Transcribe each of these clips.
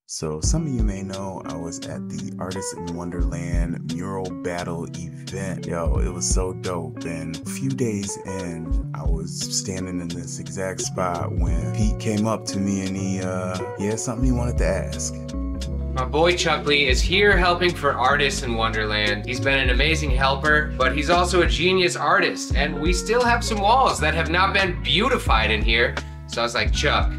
So some of you may know I was at the Artists in Wonderland Mural Battle event. Yo, it was so dope. And a few days in, I was standing in this exact spot when Pete came up to me and he had something he wanted to ask. My boy Chuck Lee is here helping for Artists in Wonderland. He's been an amazing helper, but he's also a genius artist. And we still have some walls that have not been beautified in here. So I was like, Chuck,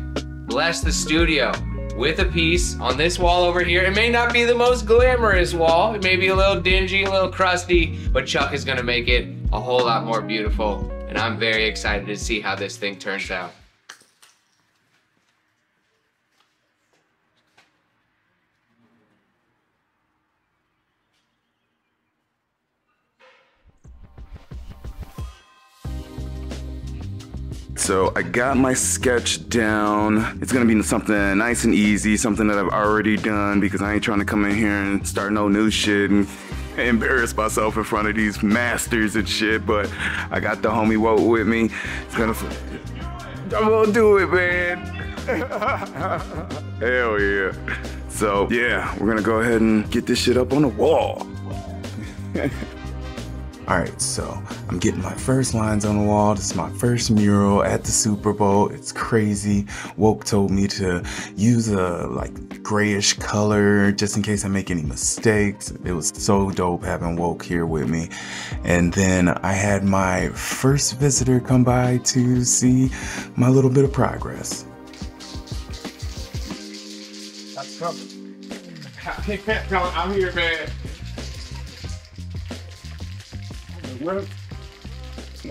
bless the studio with a piece on this wall over here. It may not be the most glamorous wall. It may be a little dingy, a little crusty, but Chuck is gonna make it a whole lot more beautiful. And I'm very excited to see how this thing turns out. So I got my sketch down. It's gonna be something nice and easy, something that I've already done because I ain't trying to come in here and start no new shit and embarrass myself in front of these masters and shit. But I got the homie Woke with me. I'm gonna do it, man. Hell yeah. So yeah, we're gonna go ahead and get this shit up on the wall. Alright, so I'm getting my first lines on the wall. This is my first mural at the Super Bowl. It's crazy. Woke told me to use a like grayish color just in case I make any mistakes. It was so dope having Woke here with me. And then I had my first visitor come by to see my little bit of progress. That's coming. I'm here, man.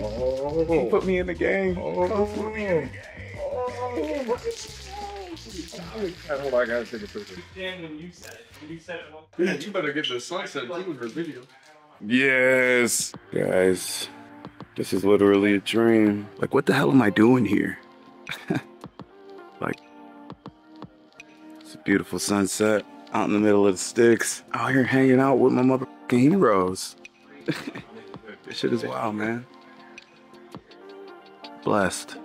Oh, he put me in the game. Oh, put me in the game. Hold on, I gotta take a picture. You said it. Yeah, you better get the sunset too in her video. Yes, guys, this is literally a dream. Like, what the hell am I doing here? Like, it's a beautiful sunset out in the middle of the sticks. Out here hanging out with my motherfucking heroes. This shit is wild, man. Blessed.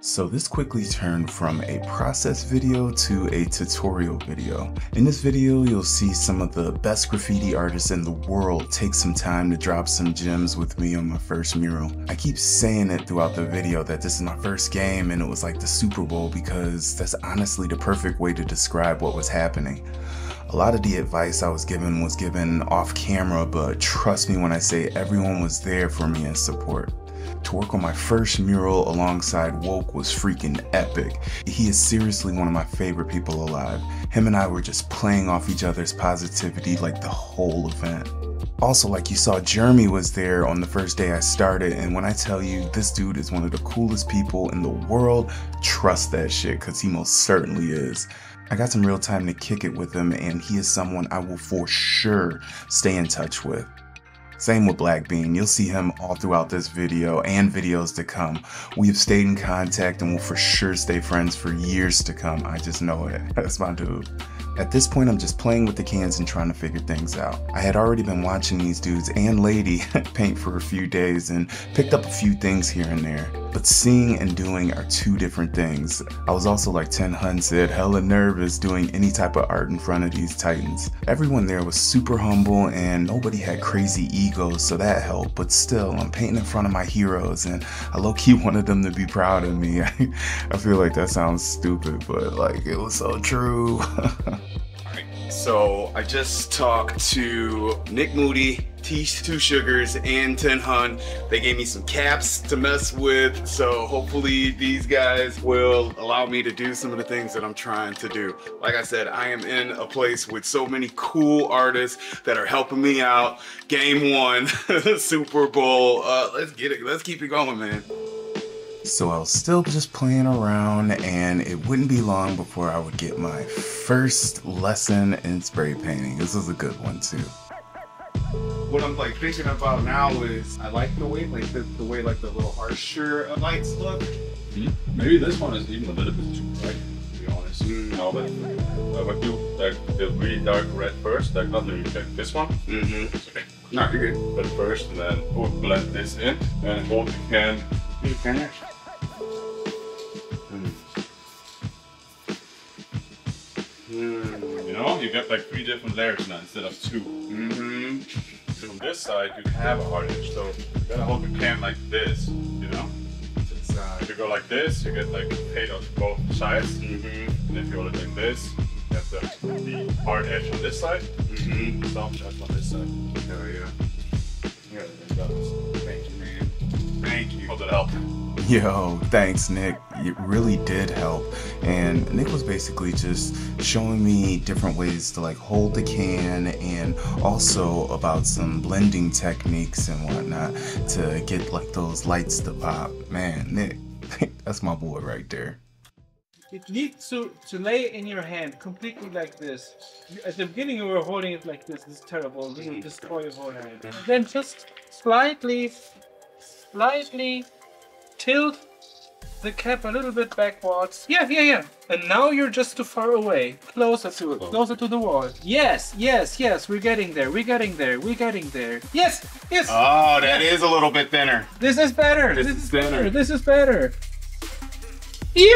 So this quickly turned from a process video to a tutorial video. In this video, you'll see some of the best graffiti artists in the world take some time to drop some gems with me on my first mural. I keep saying it throughout the video that this is my first game and it was like the Super Bowl because that's honestly the perfect way to describe what was happening. A lot of the advice I was given off camera, but trust me when I say everyone was there for me in support. To work on my first mural alongside Woke was freaking epic. He is seriously one of my favorite people alive. Him and I were just playing off each other's positivity like the whole event. Also, like you saw, Jeremy was there on the first day I started, and when I tell you this dude is one of the coolest people in the world, trust that shit, cause he most certainly is. I got some real time to kick it with him, and he is someone I will for sure stay in touch with. Same with Black Bean. You'll see him all throughout this video and videos to come. We have stayed in contact and will for sure stay friends for years to come. I just know it. That's my dude. At this point, I'm just playing with the cans and trying to figure things out. I had already been watching these dudes and lady paint for a few days and picked up a few things here and there. But seeing and doing are two different things. I was also, like TenHundred said, hella nervous doing any type of art in front of these titans. Everyone there was super humble and nobody had crazy egos, so that helped. But still, I'm painting in front of my heroes and I low-key wanted them to be proud of me. I feel like that sounds stupid, but like it was so true. So I just talked to Nick Moody, Two Sugars, and TenHundred. They gave me some caps to mess with, so hopefully these guys will allow me to do some of the things that I'm trying to do. Like I said, I am in a place with so many cool artists that are helping me out. Game one, Super Bowl. Let's get it. Let's keep it going, man. So I was still just playing around, and it wouldn't be long before I would get my first lesson in spray painting. This was a good one too. What I'm like thinking about now is I like the way the way the little harsher lights look. Maybe this one is even a little bit too bright, to be honest. No, but do like the really dark red first, like not the check this one. Okay. No, you're good. But first, and then we'll blend this in and hold the can. You can. You know, you get like 3 different layers now instead of 2. From this side, you have a hard edge, so you gotta hold the can like this, you know? If you go like this, you get like paint on both sides. And if you hold it like this, you have the hard edge on this side, soft edge on this side. Hell yeah. Yeah, thank you, man. Thank you. Hope that helped. Yo, thanks, Nick. It really did help. And Nick was basically just showing me different ways to like hold the can, and also about some blending techniques and whatnot to get like those lights to pop. Man, Nick, that's my boy right there. You need to lay in your hand completely like this. At the beginning you were holding it like this. This is terrible. This will destroy your whole hand. And then just slightly tilt the cap a little bit backwards. Yeah. And now you're just too far away. Closer to it. Closer to the wall. Yes. We're getting there. Yes. Oh, that is a little bit thinner. This is better. This is thinner. This is better. Yeah!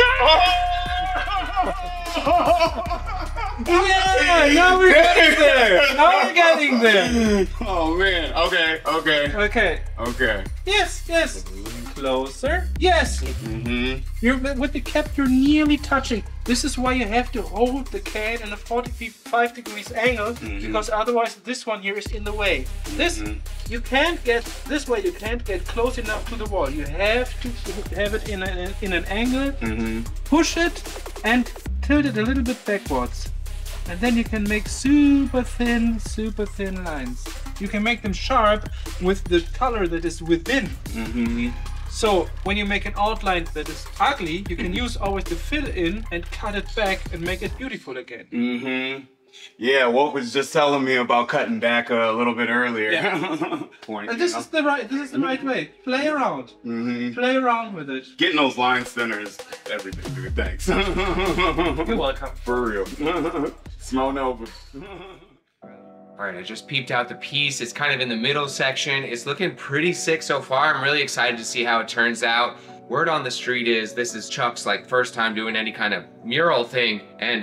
Yeah! Now we're getting there. Oh man. Okay. Yes. Closer. Yes. You're with the cap. You're nearly touching. This is why you have to hold the can in a 45 degrees angle, because otherwise this one here is in the way. You can't get this way. You can't get close enough to the wall. You have to have it in an angle. Push it and tilt it a little bit backwards, and then you can make super thin lines. You can make them sharp with the color that is within. So when you make an outline that is ugly, you can use always the fill in and cut it back and make it beautiful again. Yeah, Walt was just telling me about cutting back a little bit earlier. Yeah. And this is the right way. Play around. Play around with it. Getting those lines thinner is everything, dude. Thanks. You're welcome. For real. Small over. All right, I just peeped out the piece. It's kind of in the middle section. It's looking pretty sick so far. I'm really excited to see how it turns out. Word on the street is this is Chuck's like first time doing any kind of mural thing, and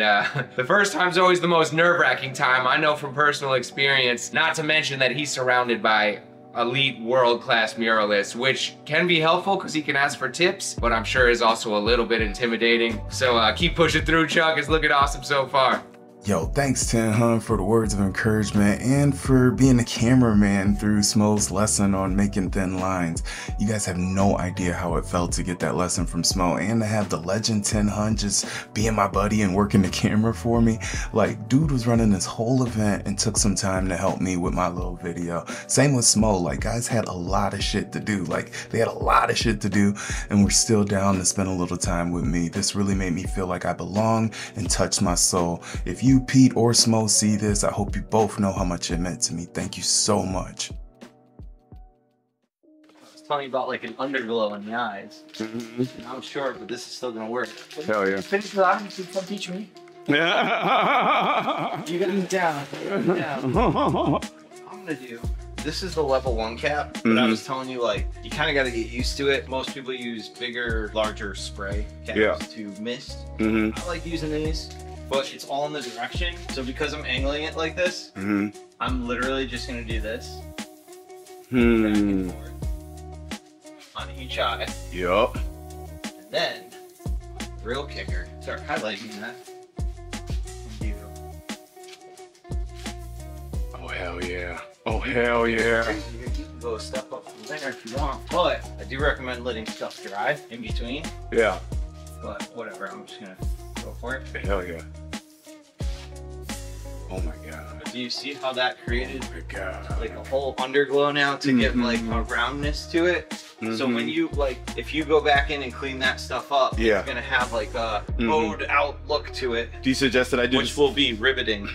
the first time's always the most nerve-wracking time. I know from personal experience, not to mention that he's surrounded by elite world-class muralists, which can be helpful because he can ask for tips, but I'm sure is also a little bit intimidating. So keep pushing through, Chuck. It's looking awesome so far. Yo, thanks TenHundred for the words of encouragement and for being the cameraman through Smo's lesson on making thin lines. You guys have no idea how it felt to get that lesson from Smo, and to have the legend TenHundred just being my buddy and working the camera for me. Like, dude was running this whole event and took some time to help me with my little video. Same with Smo. Like, guys had a lot of shit to do. Like, they had a lot of shit to do and were still down to spend a little time with me. This really made me feel like I belong and touched my soul. If you, Pete, or Smo see this, I hope you both know how much it meant to me. Thank you so much. I was telling you about like an underglow in the eyes. I'm short, but this is still gonna work. Hell yeah. Finish the line, you can come teach me. Yeah. You got me down. I'm gonna do. This is the level 1 cap, but I was telling you, like, you kind of got to get used to it. Most people use bigger, larger spray caps to mist. I like using these, but it's all in the direction. So because I'm angling it like this, I'm literally just gonna do this. Back and forth on each eye. Yup. And then, real kicker, start highlighting that. Oh hell yeah. Oh hell yeah. You can go a step up from there if you want, but I do recommend letting stuff dry in between. Yeah. But whatever, I'm just gonna go for it. Hell yeah. Oh my god. Do you see how that created like a whole underglow now to get like a roundness to it? So when you like, if you go back in and clean that stuff up, it's gonna have like a bowed out look to it. Do you suggest that I do which will be riveting.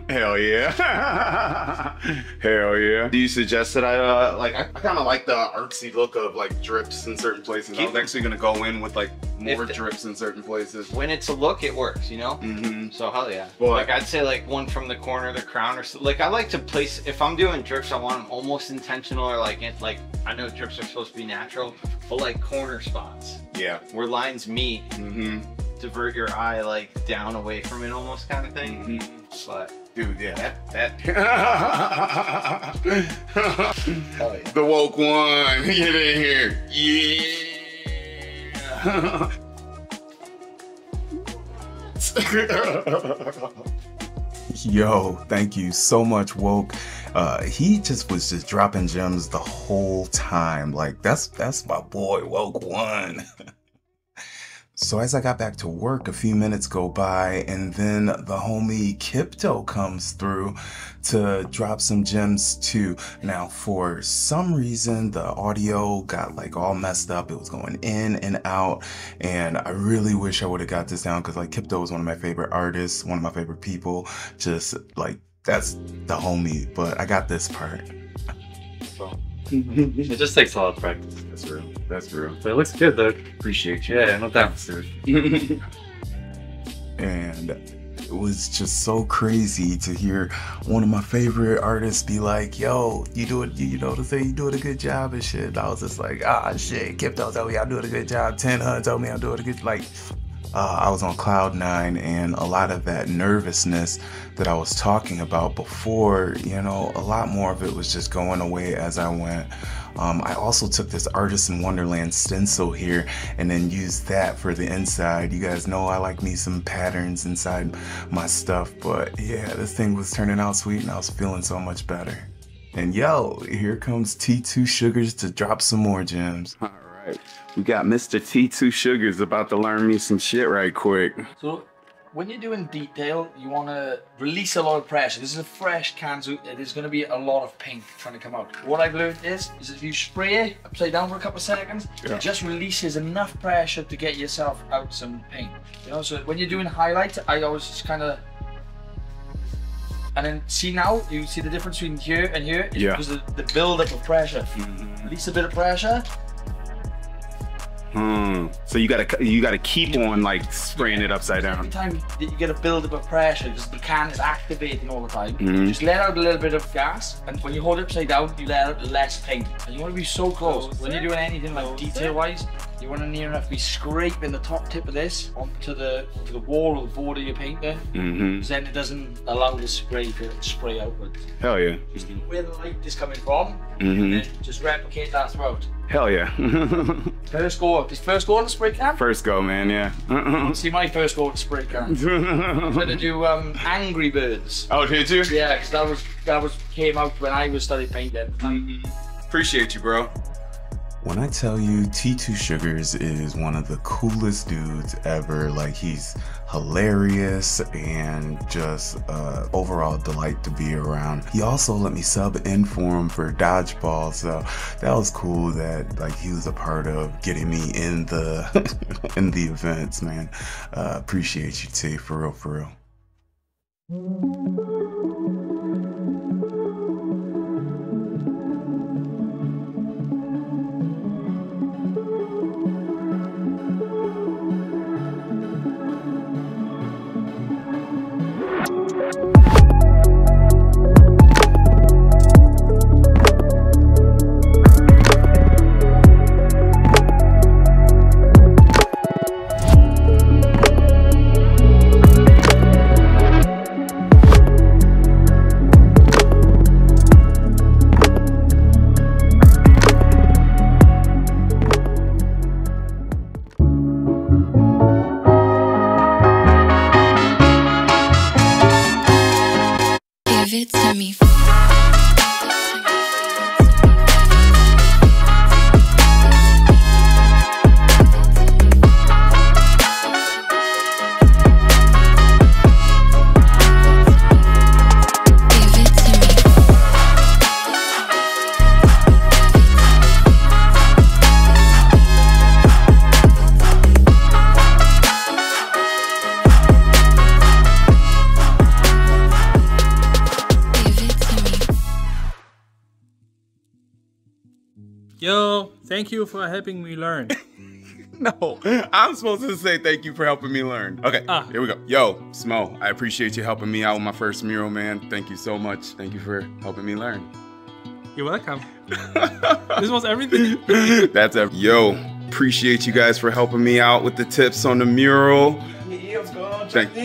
Hell yeah. Hell yeah. Do you suggest that I like I kind of like the artsy look of like drips in certain places. I was actually gonna go in with like more drips in certain places. When it's a look, it works, you know? So hell yeah. But, like I'd say like one from the corner of the crown or so. Like I like to place, if I'm doing drips, I want them almost intentional, or like I know drips are supposed to be natural, but like corner spots. Yeah. Where lines meet divert your eye like down away from it almost kind of thing. But Dude, yeah, that. oh, yeah. The woke one, get in here. Yeah. Yo, thank you so much, Woke. He just was just dropping gems the whole time. Like that's my boy, Woke One. So as I got back to work, a few minutes go by, and then the homie Kipto comes through to drop some gems too. Now, for some reason, the audio got like all messed up. It was going in and out, and I really wish I would have got this down because like Kipto is one of my favorite artists, one of my favorite people. Just like that's the homie, but I got this part. It just takes a lot of practice. That's real. That's real. But it looks good though. Appreciate you. Yeah, no thanks, dude. And it was just so crazy to hear one of my favorite artists be like, yo, you do it, you know to say you doing a good job and shit. And I was just like, ah shit, Kipto told me I'm doing a good job. TenHundred told me I'm doing a good, like, I was on cloud nine, and a lot of that nervousness that I was talking about before, you know, a lot more of it was just going away as I went. I also took this Artist in Wonderland stencil here and then used that for the inside. You guys know I like me some patterns inside my stuff, but yeah, this thing was turning out sweet and I was feeling so much better. And yo, here comes T2 Sugars to drop some more gems. All right, we got Mr. T2 Sugars about to learn me some shit right quick. So when you're doing detail, you want to release a lot of pressure. This is a fresh can, so there's going to be a lot of paint trying to come out. What I've learned is if you spray it upside down for a couple of seconds, it just releases enough pressure to get yourself out some paint. You know, so when you're doing highlights, I always just kind of, and then see now, you see the difference between here and here? It's because of the build-up of pressure. Release a bit of pressure. So you gotta keep on like spraying it upside down. Every time that you get a build-up of pressure, because the can is activating all the time, just let out a little bit of gas, and when you hold it upside down, you let out less paint. And you want to be so close. When you're doing anything like detail-wise, you want to near enough be scraping the top tip of this onto the wall or the board of your painter, because then it doesn't allow the spray to spray outwards. Hell yeah. Just where the light is coming from, and then just replicate that throughout. Hell yeah. First go. Is first go on the spray can? First go, man, yeah. See my first go on the spray can. I was gonna do Angry Birds. Oh, did you? Yeah, because that came out when I was studying painting. Appreciate you, bro. When I tell you T2 Sugars is one of the coolest dudes ever, like he's hilarious and just overall delight to be around. He also let me sub in for him for dodgeball, so that was cool that like he was a part of getting me in the in the events, man. Appreciate you, T, for real, for real. Give it to me. Yo, thank you for helping me learn. No, I'm supposed to say thank you for helping me learn. Okay, here we go. Yo, Smo, I appreciate you helping me out with my first mural, man. Thank you so much. Thank you for helping me learn. You're welcome. This was everything. That's Yo, appreciate you guys for helping me out with the tips on the mural. Thank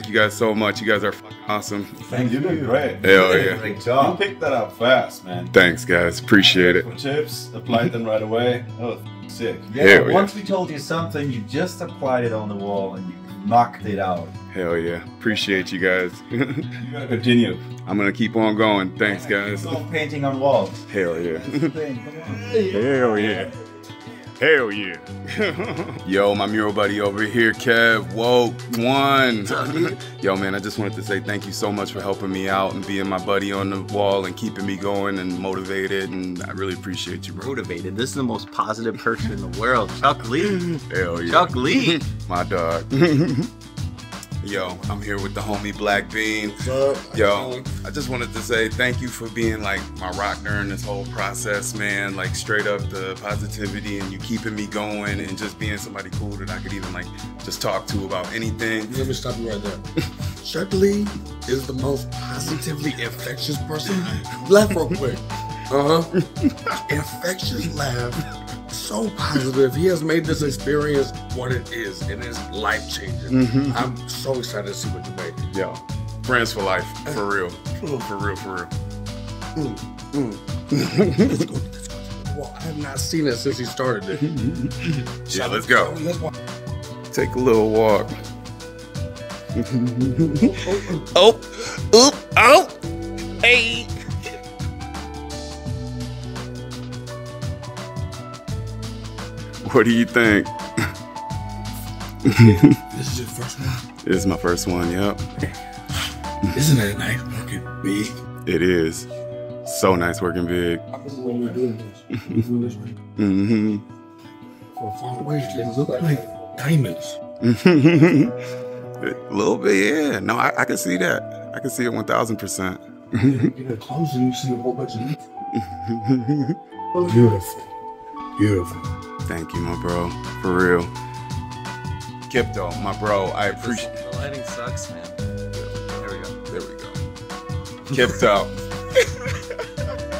you guys so much. You guys are fucking awesome. Thank you, did great. Hell yeah. Great job. You picked that up fast, man. Thanks, guys. Appreciate it. Tips, applied them right away. Oh, sick. Yeah, once we told you something, you just applied it on the wall and you knocked it out. Hell yeah. Appreciate you guys. You gotta continue. I'm gonna keep on going. Thanks, guys. Keep on painting on walls. Hell yeah. Hell yeah. Hell yeah. Yo, my mural buddy over here, Kev. Whoa, one. Yo, man, I just wanted to say thank you so much for helping me out and being my buddy on the wall and keeping me going and motivated. And I really appreciate you, bro. Motivated. This is the most positive person in the world. Chuck Lee. Hell yeah. Chuck Lee. My dog. Yo, I'm here with the homie Black Bean. What's up? Yo, I just wanted to say thank you for being like my rock during this whole process, man. Like straight up the positivity and you keeping me going and just being somebody cool that I could even like just talk to about anything. Let me stop you right there. Chuck Lee is the most positively infectious person. Laugh real quick. Infectious laugh. So positive. He has made this experience what it is, and it's life-changing. I'm so excited to see what you made. Yo, friends for life, for real. For real, for real. Let's go. Well, I have not seen it since he started it. Yeah, let's go. Take a little walk. Hey. What do you think? This is your first one? This is my first one, yep. Isn't it nice working big? It is. So nice working big. When we're doing this, right? For far away, it look like diamonds. A little bit, yeah. No, I can see that. I can see it 1000%. You get close and you see a whole bunch of beautiful. Beautiful. Thank you, my bro. For real. Kipto, my bro, I appreciate The lighting sucks, man. There we go. There we go. Kipto.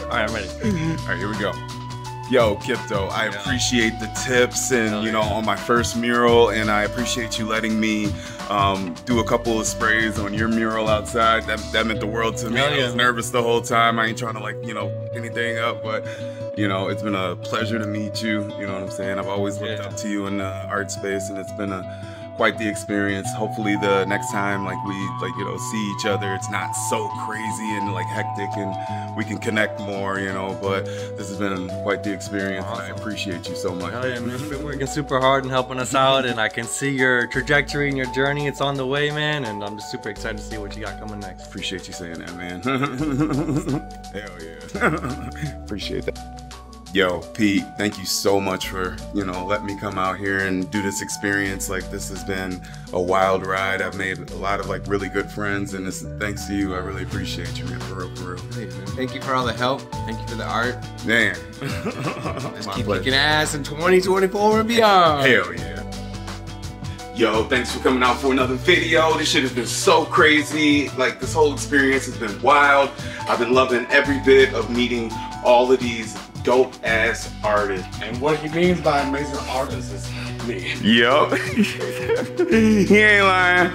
Alright, I'm ready. Alright, here we go. Yo, Kipto, I appreciate the tips and, you know, on my first mural, and I appreciate you letting me do a couple of sprays on your mural outside. That meant the world to me. I was nervous the whole time. I ain't trying to, like, you know, anything up, but, you know, it's been a pleasure to meet you. You know what I'm saying? I've always looked up to you in the art space, and it's been quite the experience. Hopefully the next time, like, we, like, you know, see each other, it's not so crazy and, like, hectic, and we can connect more, you know, but this has been quite the experience. Awesome. And I appreciate you so much. Hell yeah, man. You've been working super hard and helping us out, and I can see your trajectory and your journey. It's on the way, man, and I'm just super excited to see what you got coming next. Appreciate you saying that, man. Hell yeah. Appreciate that. Yo, Pete, thank you so much for, you know, letting me come out here and do this experience. Like, this has been a wild ride. I've made a lot of, like, really good friends, and it's thanks to you. I really appreciate you, man, for real, for real. Hey, man. Thank you for all the help. Thank you for the art. Man. Just keep kicking ass in 2024 and beyond. Hell yeah. Yo, thanks for coming out for another video. This shit has been so crazy. Like, this whole experience has been wild. I've been loving every bit of meeting all of these dope ass artists. And what he means by amazing artists is me. Yup. He ain't lying.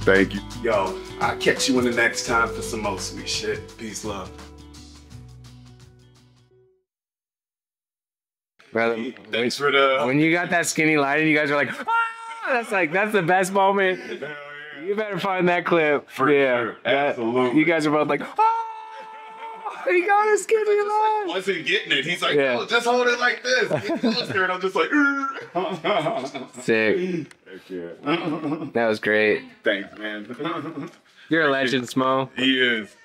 Thank you. Yo, I'll catch you in the next time for some more sweet shit. Peace, love. Brother, thanks for the... when you got that skinny lighting, you guys are like, ah! That's the best moment. You better find that clip. For sure. Absolutely. You guys are both like, ah! He got a skinny line. Wasn't getting it. He's like, oh, just hold it like this. Get closer. And I'm just like, sick. Heck yeah. That was great. Thanks, man. You're a legend, Smo. He is.